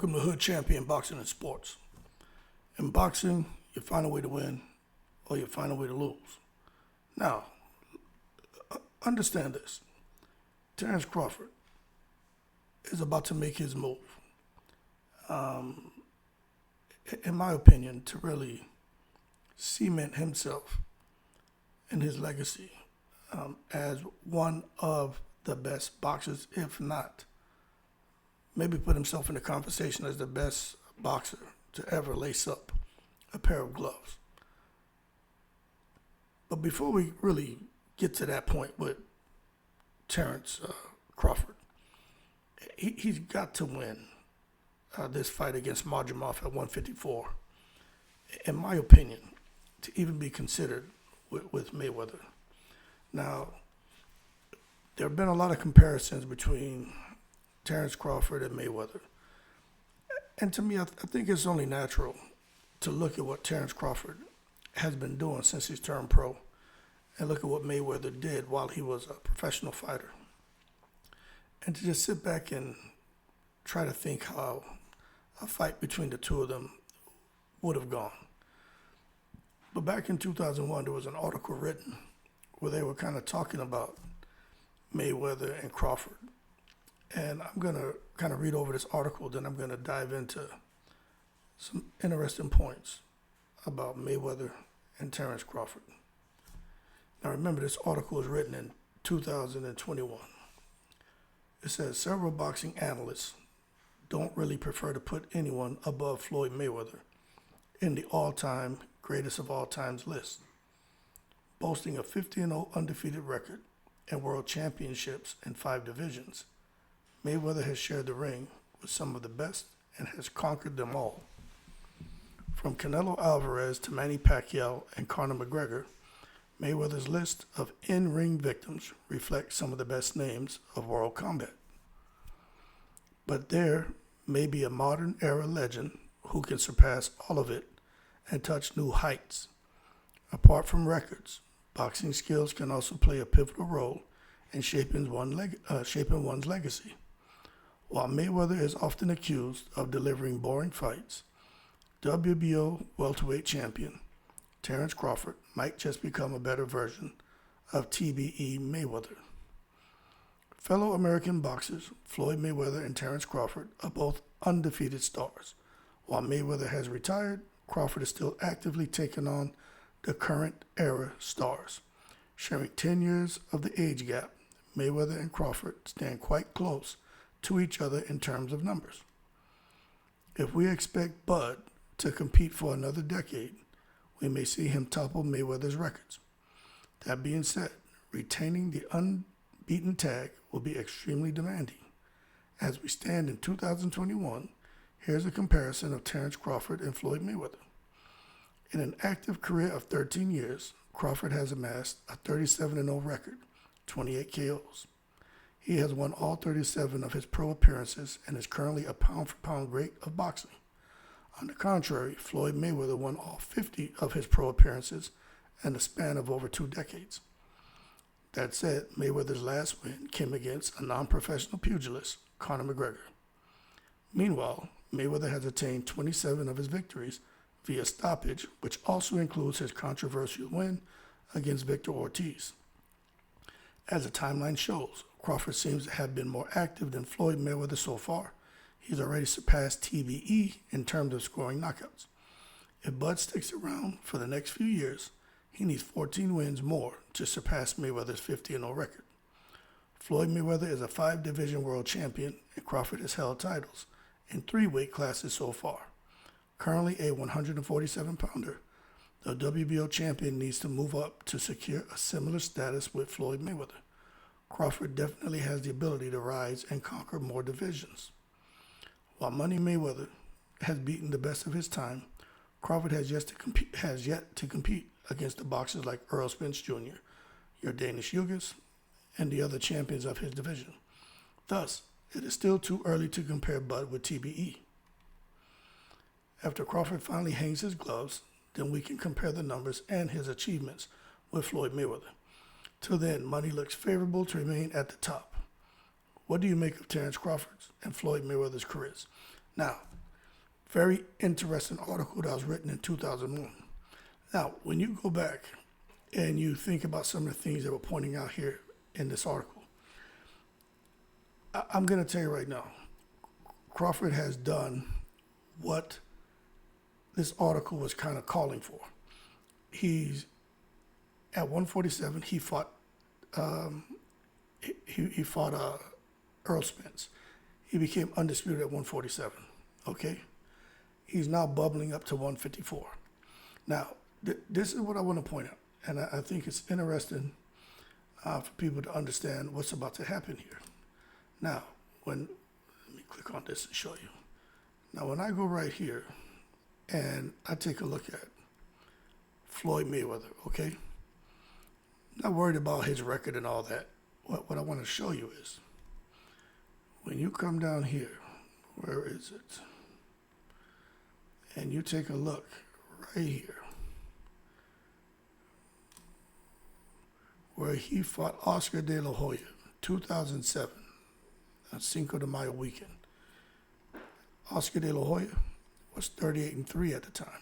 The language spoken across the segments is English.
Welcome to Hood Champion Boxing and Sports. In boxing, you find a way to win or you find a way to lose. Now, understand this. Terence Crawford is about to make his move. In my opinion, to really cement himself and his legacy as one of the best boxers, if not, maybe put himself in the conversation as the best boxer to ever lace up a pair of gloves. But before we really get to that point with Terence Crawford, he's got to win this fight against Madrimov at 154, in my opinion, to even be considered with Mayweather. Now, there have been a lot of comparisons between Terence Crawford and Mayweather. And to me, I think it's only natural to look at what Terence Crawford has been doing since he's turned pro and look at what Mayweather did while he was a professional fighter. And to just sit back and try to think how a fight between the two of them would have gone. But back in 2001, there was an article written where they were kind of talking about Mayweather and Crawford. And I'm going to kind of read over this article, then I'm going to dive into some interesting points about Mayweather and Terence Crawford. Now remember, this article was written in 2021. It says, several boxing analysts don't really prefer to put anyone above Floyd Mayweather in the all-time greatest of all times list. Boasting a 50-0 undefeated record and world championships in 5 divisions, Mayweather has shared the ring with some of the best and has conquered them all. From Canelo Alvarez to Manny Pacquiao and Conor McGregor, Mayweather's list of in-ring victims reflects some of the best names of world combat. But there may be a modern era legend who can surpass all of it and touch new heights. Apart from records, boxing skills can also play a pivotal role in shaping one's legacy. While Mayweather is often accused of delivering boring fights, WBO welterweight champion Terence Crawford might just become a better version of TBE Mayweather. Fellow American boxers Floyd Mayweather and Terence Crawford are both undefeated stars. While Mayweather has retired, Crawford is still actively taking on the current era stars. Sharing 10 years of the age gap, Mayweather and Crawford stand quite close to each other in terms of numbers. If we expect Bud to compete for another decade, we may see him topple Mayweather's records. That being said, retaining the unbeaten tag will be extremely demanding. As we stand in 2021, here's a comparison of Terence Crawford and Floyd Mayweather. In an active career of 13 years, Crawford has amassed a 37-0 record, 28 KOs. He has won all 37 of his pro appearances and is currently a pound-for-pound great of boxing. On the contrary, Floyd Mayweather won all 50 of his pro appearances in the span of over 2 decades. That said, Mayweather's last win came against a non-professional pugilist, Conor McGregor. Meanwhile, Mayweather has attained 27 of his victories via stoppage, which also includes his controversial win against Victor Ortiz. As the timeline shows, Crawford seems to have been more active than Floyd Mayweather so far. He's already surpassed TBE in terms of scoring knockouts. If Bud sticks around for the next few years, he needs 14 wins more to surpass Mayweather's 50-0 record. Floyd Mayweather is a 5-division world champion, and Crawford has held titles in 3 weight classes so far. Currently a 147-pounder, the WBO champion needs to move up to secure a similar status with Floyd Mayweather. Crawford definitely has the ability to rise and conquer more divisions. While Money Mayweather has beaten the best of his time, Crawford has yet to compete against the boxers like Earl Spence Jr., your Danish Yugas, and the other champions of his division. Thus, it is still too early to compare Bud with TBE. After Crawford finally hangs his gloves, then we can compare the numbers and his achievements with Floyd Mayweather. Till then, money looks favorable to remain at the top. What do you make of Terence Crawford's and Floyd Mayweather's careers? Now, Very interesting article that was written in 2001. Now, when you go back and you think about some of the things that we're pointing out here in this article, I'm going to tell you right now, Crawford has done what this article was kind of calling for. He's at 147. He fought. He fought Earl Spence. He became undisputed at 147. Okay, he's now bubbling up to 154. Now, this is what I want to point out, and I think it's interesting for people to understand what's about to happen here. Now, let me click on this and show you. Now, when I go right here and I take a look at Floyd Mayweather, okay? Not worried about his record and all that. What I want to show you is when you come down here, where is it? And you take a look right here where he fought Oscar De La Hoya, 2007, on Cinco de Mayo weekend. Oscar De La Hoya was 38-3 at the time.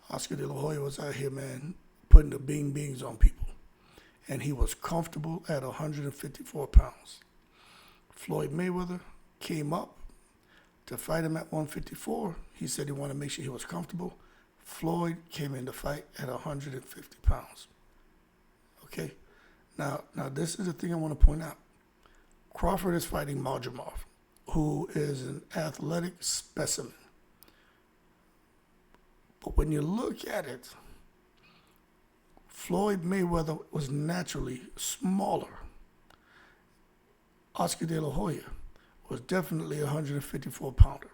Oscar De La Hoya was out here, man, putting the beans on people. And he was comfortable at 154 pounds. Floyd Mayweather came up to fight him at 154. He said he wanted to make sure he was comfortable. Floyd came in to fight at 150 pounds. Okay? Now this is the thing I want to point out. Crawford is fighting Majumov, who is an athletic specimen. But when you look at it, Floyd Mayweather was naturally smaller. Oscar De La Hoya was definitely a 154 pounder.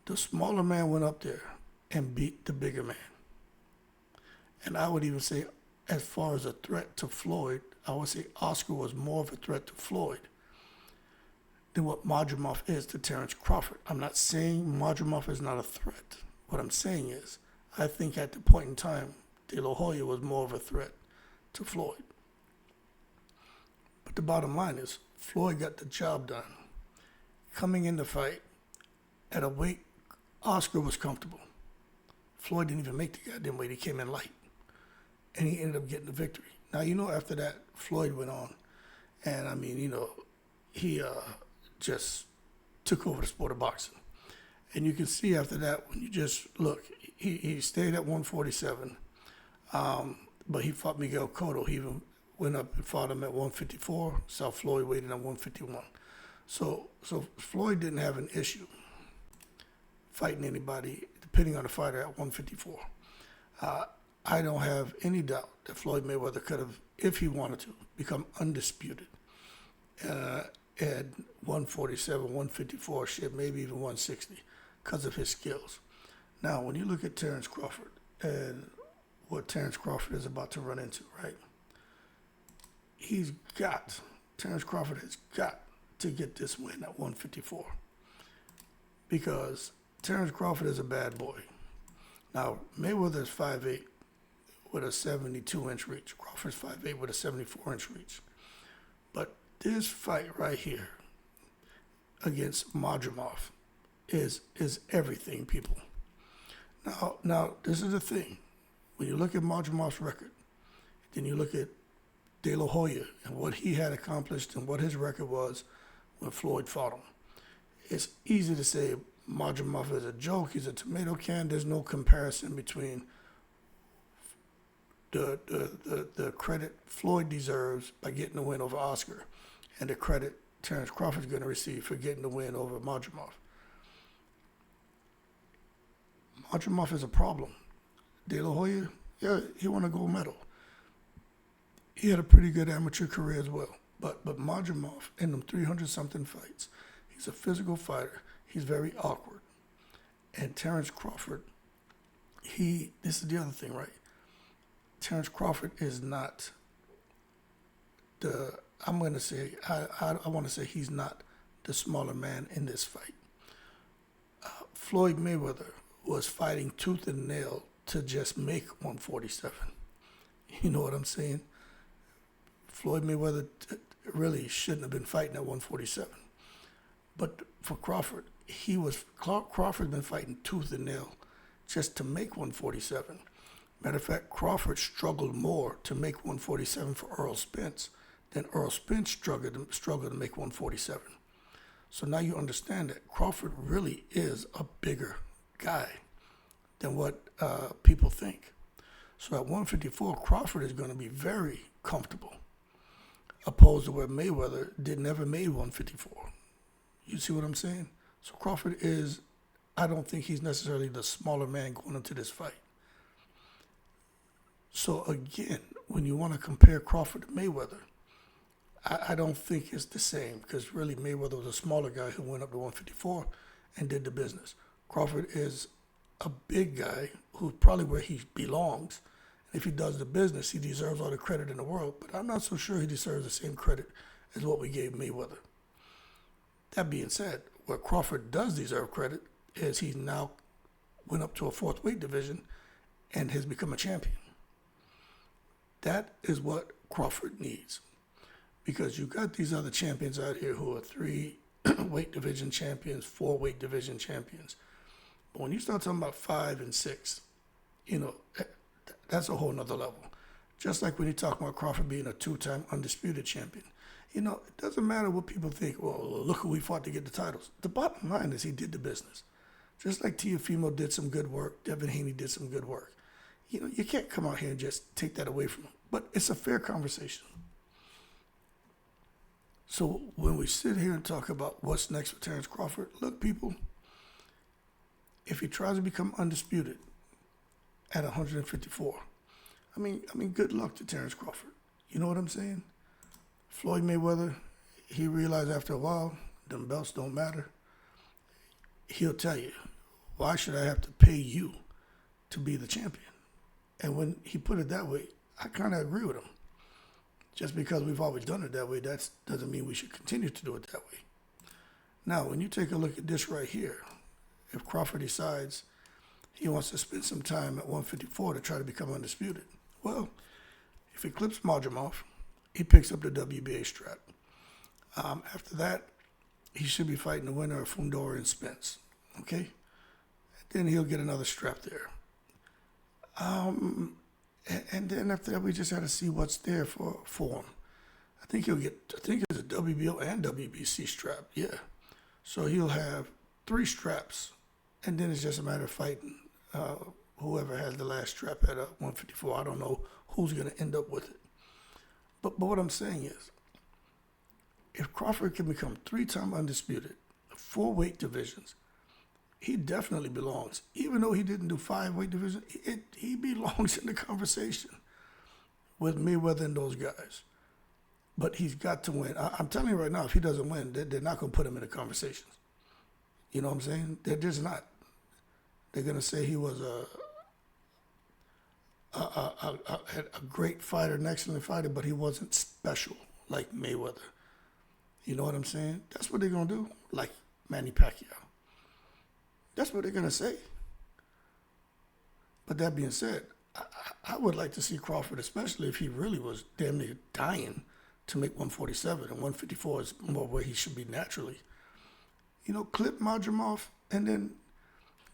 The smaller man went up there and beat the bigger man. And I would even say, as far as a threat to Floyd, I would say Oscar was more of a threat to Floyd than what Majumov is to Terence Crawford. I'm not saying Majumov is not a threat. What I'm saying is, I think at the point in time, De La Hoya was more of a threat to Floyd. But the bottom line is, Floyd got the job done. Coming in the fight at a weight, Oscar was comfortable. Floyd didn't even make the goddamn weight. He came in light. And he ended up getting the victory. Now, after that, Floyd went on. And, he just took over the sport of boxing. And you can see after that, when you just look, he stayed at 147. But he fought Miguel Cotto. He even went up and fought him at 154. Saw Floyd waiting at 151. So Floyd didn't have an issue fighting anybody, depending on the fighter, at 154. I don't have any doubt that Floyd Mayweather could have, if he wanted to, become undisputed at 147, 154, shit, maybe even 160, because of his skills. Now, when you look at Terence Crawford and what Terence Crawford is about to run into, right? Terence Crawford has got to get this win at 154 because Terence Crawford is a bad boy. Now, Mayweather is 5'8", with a 72-inch reach. Crawford's 5'8" with a 74-inch reach. But this fight right here against Majumov is everything, people. Now this is the thing. When you look at Majumov's record, then you look at De La Hoya and what he had accomplished and what his record was when Floyd fought him. It's easy to say Majumov is a joke. He's a tomato can. There's no comparison between the credit Floyd deserves by getting the win over Oscar and the credit Terence Crawford's going to receive for getting the win over Majumov. Majumov is a problem. De La Hoya, yeah, he won a gold medal. He had a pretty good amateur career as well. But Majumov, in them 300-something fights, he's a physical fighter. He's very awkward. And Terence Crawford, this is the other thing, right? Terence Crawford is not I want to say he's not the smaller man in this fight. Floyd Mayweather was fighting tooth and nail to just make 147. You know what I'm saying? Floyd Mayweather really shouldn't have been fighting at 147. But for Crawford, Crawford's been fighting tooth and nail just to make 147. Matter of fact, Crawford struggled more to make 147 for Errol Spence than Errol Spence struggled to make 147. So now you understand that Crawford really is a bigger guy than what people think. So at 154, Crawford is going to be very comfortable, opposed to where Mayweather never made 154. You see what I'm saying? So Crawford is, I don't think he's necessarily the smaller man going into this fight. So again, when you want to compare Crawford to Mayweather, I don't think it's the same, because really Mayweather was a smaller guy who went up to 154 and did the business. Crawford is a big guy who's probably where he belongs. If he does the business, he deserves all the credit in the world, but I'm not so sure he deserves the same credit as what we gave Mayweather. That being said, where Crawford does deserve credit is he now went up to a fourth weight division and has become a champion. That is what Crawford needs, because you got these other champions out here who are 3 weight division champions, 4 weight division champions. But when you start talking about 5 and 6, that's a whole nother level. Just like when you talk about Crawford being a 2-time undisputed champion. It doesn't matter what people think. Well, look who we fought to get the titles. The bottom line is he did the business. Just like Teofimo did some good work, Devin Haney did some good work. You can't come out here and just take that away from him. But it's a fair conversation. So when we sit here and talk about what's next for Terence Crawford, look, people, if he tries to become undisputed at 154, I mean, good luck to Terence Crawford. You know what I'm saying? Floyd Mayweather, he realized after a while, them belts don't matter. He'll tell you, why should I have to pay you to be the champion? And when he put it that way, I kind of agree with him. Just because we've always done it that way, that doesn't mean we should continue to do it that way. Now, when you take a look at this right here, if Crawford decides he wants to spend some time at 154 to try to become undisputed, well, if he clips Majimov, he picks up the WBA strap. After that, he should be fighting the winner of Fundora and Spence. Okay? Then he'll get another strap there. And then after that, we just got to see what's there for him. I think it's a WBO and WBC strap, yeah. So he'll have 3 straps, and then it's just a matter of fighting whoever has the last strap at 154. I don't know who's going to end up with it. But what I'm saying is, if Crawford can become 3-time undisputed, 4 weight divisions, he definitely belongs. Even though he didn't do 5 weight divisions, he belongs in the conversation with Mayweather and those guys. But he's got to win. I'm telling you right now, if he doesn't win, they're not going to put him in the conversations. You know what I'm saying? They're just not. They're going to say he was a great fighter, an excellent fighter, but he wasn't special like Mayweather. You know what I'm saying? That's what they're going to do, like Manny Pacquiao. That's what they're going to say. But that being said, I would like to see Crawford, especially if he really was damn near dying to make 147, and 154 is more where he should be naturally. Clip Majimov and then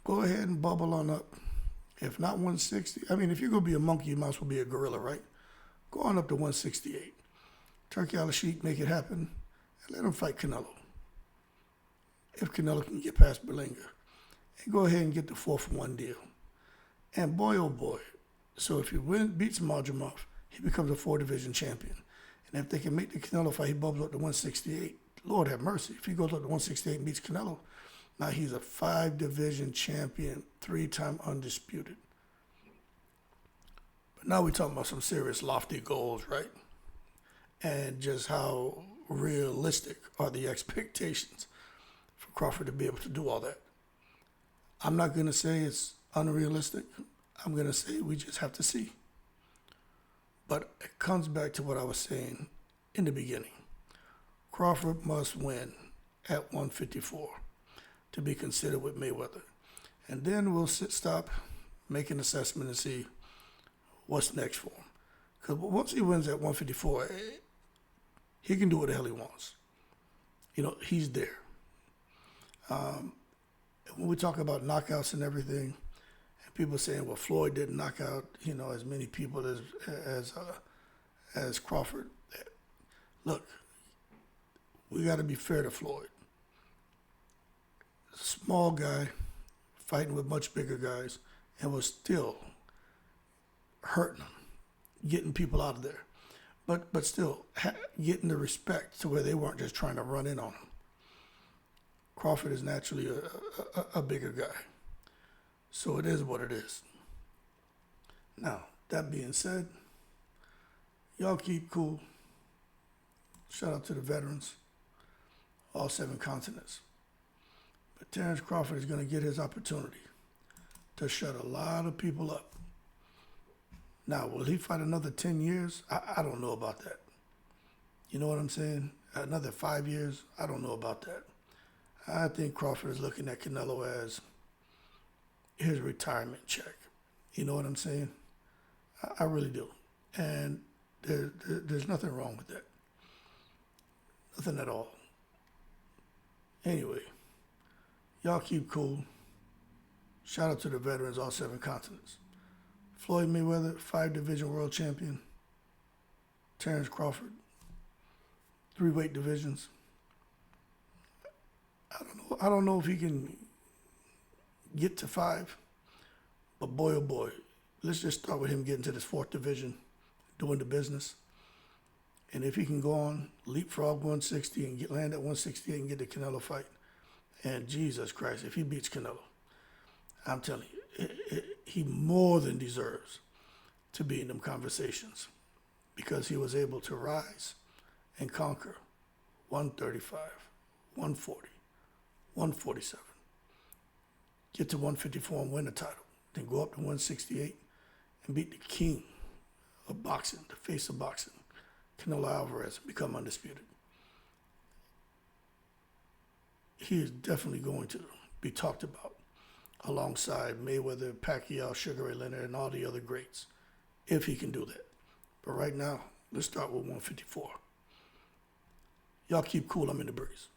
go ahead and bubble on up. If not 160, I mean, if you're going to be a monkey, you might as well be a gorilla, right? Go on up to 168. Turkey Al-Sheikh, make it happen, and let him fight Canelo. If Canelo can get past Berlanga. And go ahead and get the 4-for-1 deal. And boy, oh boy, so if he beats Majimov, he becomes a 4-division champion. And if they can make the Canelo fight, he bubbles up to 168. Lord have mercy. If he goes up to 168 and beats Canelo, now he's a 5-division champion, 3-time undisputed. But now we're talking about some serious lofty goals, right? And just how realistic are the expectations for Crawford to be able to do all that. I'm not going to say it's unrealistic. I'm going to say we just have to see. But it comes back to what I was saying in the beginning. Crawford must win at 154 to be considered with Mayweather. And then we'll stop, make an assessment and see what's next for him. Because once he wins at 154, he can do what the hell he wants. He's there. when we talk about knockouts and everything, and people saying, well, Floyd didn't knock out, as many people as Crawford. Look, we got to be fair to Floyd. Small guy fighting with much bigger guys and was still hurting them, getting people out of there. But still getting the respect to where they weren't just trying to run in on him. Crawford is naturally a bigger guy. So it is what it is. Now, that being said, y'all keep cool. Shout out to the veterans, all 7 continents. But Terence Crawford is going to get his opportunity to shut a lot of people up. Now, will he fight another 10 years? I don't know about that. You know what I'm saying? Another 5 years? I don't know about that. I think Crawford is looking at Canelo as his retirement check. You know what I'm saying? I really do. And there's nothing wrong with that. Nothing at all. Anyway, y'all keep cool. Shout out to the veterans, all 7 continents. Floyd Mayweather, 5-division world champion. Terence Crawford, 3 weight divisions. I don't know if he can get to 5, but boy, oh boy, let's just start with him getting to this 4th division, doing the business. And if he can go on, leapfrog 160 and land at 168 and get the Canelo fight, and Jesus Christ, if he beats Canelo, I'm telling you, he more than deserves to be in them conversations because he was able to rise and conquer 135, 140, 147, get to 154 and win the title, then go up to 168 and beat the king of boxing, the face of boxing, Canelo Alvarez, and become undisputed. He is definitely going to be talked about alongside Mayweather, Pacquiao, Sugar Ray Leonard, and all the other greats, if he can do that. But right now, let's start with 154. Y'all keep cool. I'm in the breeze.